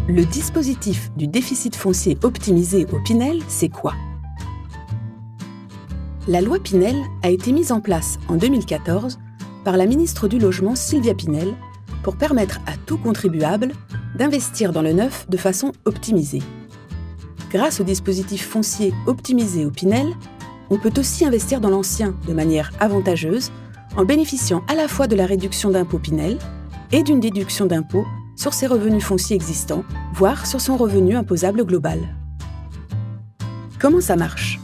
Le dispositif du déficit foncier optimisé au Pinel, c'est quoi? La loi Pinel a été mise en place en 2014 par la ministre du Logement Sylvia Pinel pour permettre à tout contribuable d'investir dans le neuf de façon optimisée. Grâce au dispositif foncier optimisé au Pinel, on peut aussi investir dans l'ancien de manière avantageuse en bénéficiant à la fois de la réduction d'impôt Pinel et d'une déduction d'impôt sur ses revenus fonciers existants, voire sur son revenu imposable global. Comment ça marche?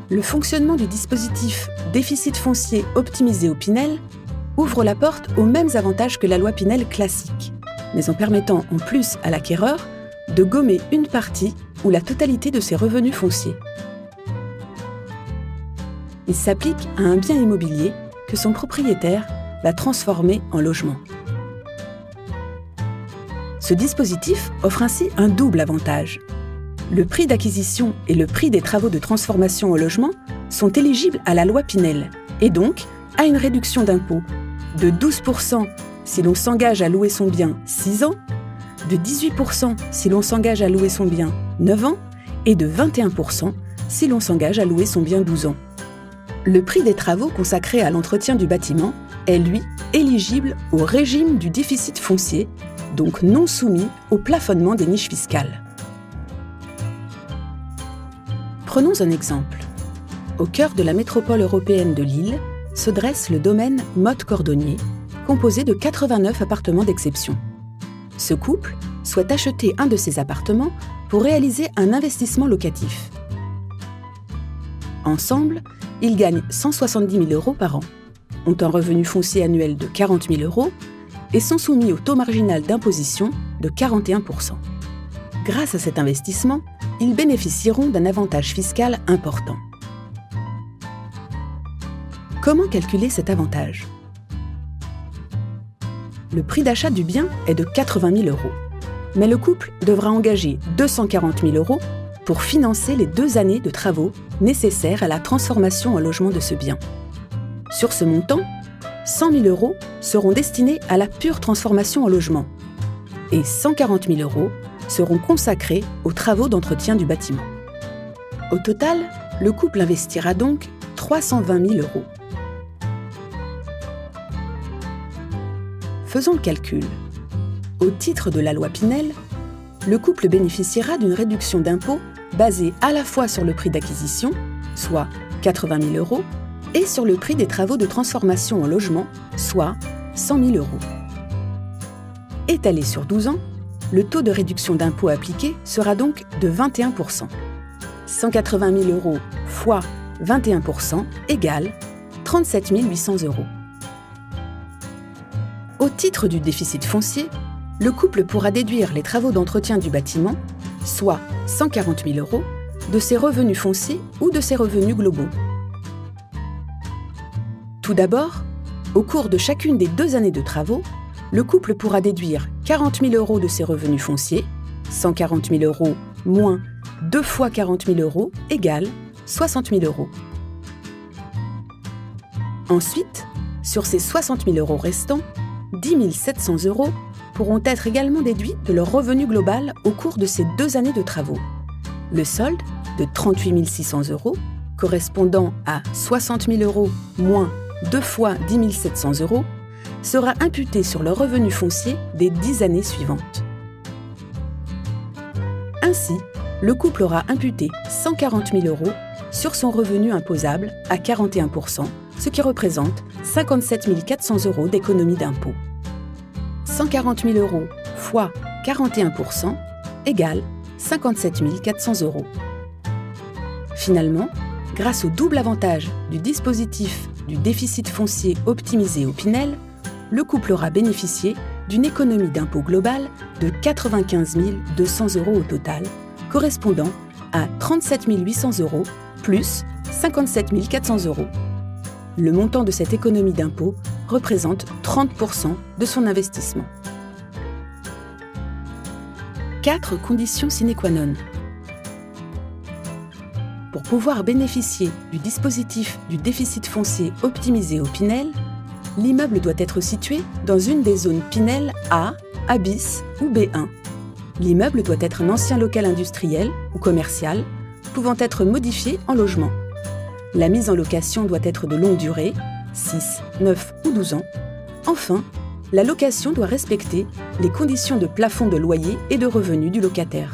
Le fonctionnement du dispositif déficit foncier optimisé au Pinel ouvre la porte aux mêmes avantages que la loi Pinel classique, mais en permettant en plus à l'acquéreur de gommer une partie ou la totalité de ses revenus fonciers. Il s'applique à un bien immobilier que son propriétaire va transformer en logement. Ce dispositif offre ainsi un double avantage. Le prix d'acquisition et le prix des travaux de transformation en logement sont éligibles à la loi Pinel et donc à une réduction d'impôt de 12% si l'on s'engage à louer son bien 6 ans, de 18% si l'on s'engage à louer son bien 9 ans et de 21% si l'on s'engage à louer son bien 12 ans. Le prix des travaux consacrés à l'entretien du bâtiment est, lui, éligible au régime du déficit foncier, donc non soumis au plafonnement des niches fiscales. Prenons un exemple. Au cœur de la métropole européenne de Lille se dresse le domaine Motte-Cordonnier, composé de 89 appartements d'exception. Ce couple souhaite acheter un de ces appartements pour réaliser un investissement locatif. Ensemble, ils gagnent 170 000 € par an, ont un revenu foncier annuel de 40 000 € et sont soumis au taux marginal d'imposition de 41%. Grâce à cet investissement, ils bénéficieront d'un avantage fiscal important. Comment calculer cet avantage? Le prix d'achat du bien est de 80 000 €, mais le couple devra engager 240 000 € pour financer les 2 années de travaux nécessaires à la transformation en logement de ce bien. Sur ce montant, 100 000 € seront destinés à la pure transformation en logement et 140 000 € seront consacrés aux travaux d'entretien du bâtiment. Au total, le couple investira donc 320 000 €. Faisons le calcul. Au titre de la loi Pinel, le couple bénéficiera d'une réduction d'impôt basée à la fois sur le prix d'acquisition, soit 80 000 €, et sur le prix des travaux de transformation en logement, soit 100 000 €. Étalé sur 12 ans, le taux de réduction d'impôt appliqué sera donc de 21%. 180 000 € fois 21% égale 37 800 €. Au titre du déficit foncier, le couple pourra déduire les travaux d'entretien du bâtiment, soit 140 000 €, de ses revenus fonciers ou de ses revenus globaux. Tout d'abord, au cours de chacune des 2 années de travaux, le couple pourra déduire 40 000 € de ses revenus fonciers, 140 000 € moins 2 fois 40 000 € égale 60 000 €. Ensuite, sur ces 60 000 € restants, 10 700 € pourront être également déduits de leur revenu global au cours de ces 2 années de travaux. Le solde de 38 600 € correspondant à 60 000 € moins 2 fois 10 700 € sera imputé sur le revenu foncier des 10 années suivantes. Ainsi, le couple aura imputé 140 000 € sur son revenu imposable à 41%, ce qui représente 57 400 € d'économie d'impôt. 140 000 € fois 41% égale 57 400 €. Finalement, grâce au double avantage du dispositif du déficit foncier optimisé au Pinel, le couple aura bénéficié d'une économie d'impôt globale de 95 200 € au total, correspondant à 37 800 € plus 57 400 €. Le montant de cette économie d'impôt représente 30% de son investissement. 4 conditions sine qua non. Pour pouvoir bénéficier du dispositif du déficit foncier optimisé au Pinel, l'immeuble doit être situé dans une des zones Pinel A, A bis ou B1. L'immeuble doit être un ancien local industriel ou commercial, pouvant être modifié en logement. La mise en location doit être de longue durée, 6, 9 ou 12 ans. Enfin, la location doit respecter les conditions de plafond de loyer et de revenus du locataire.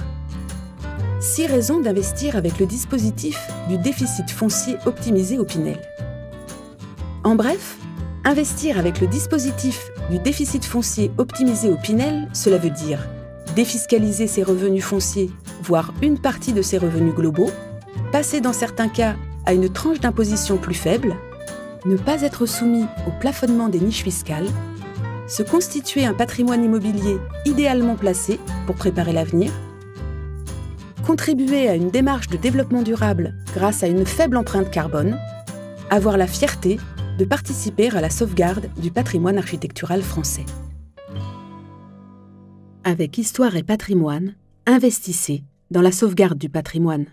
6 raisons d'investir avec le dispositif du déficit foncier optimisé au Pinel. En bref, investir avec le dispositif du déficit foncier optimisé au Pinel, cela veut dire défiscaliser ses revenus fonciers, voire une partie de ses revenus globaux, passer dans certains cas à une tranche d'imposition plus faible, ne pas être soumis au plafonnement des niches fiscales, se constituer un patrimoine immobilier idéalement placé pour préparer l'avenir, contribuer à une démarche de développement durable grâce à une faible empreinte carbone, avoir la fierté de participer à la sauvegarde du patrimoine architectural français. Avec Histoire et Patrimoine, investissez dans la sauvegarde du patrimoine.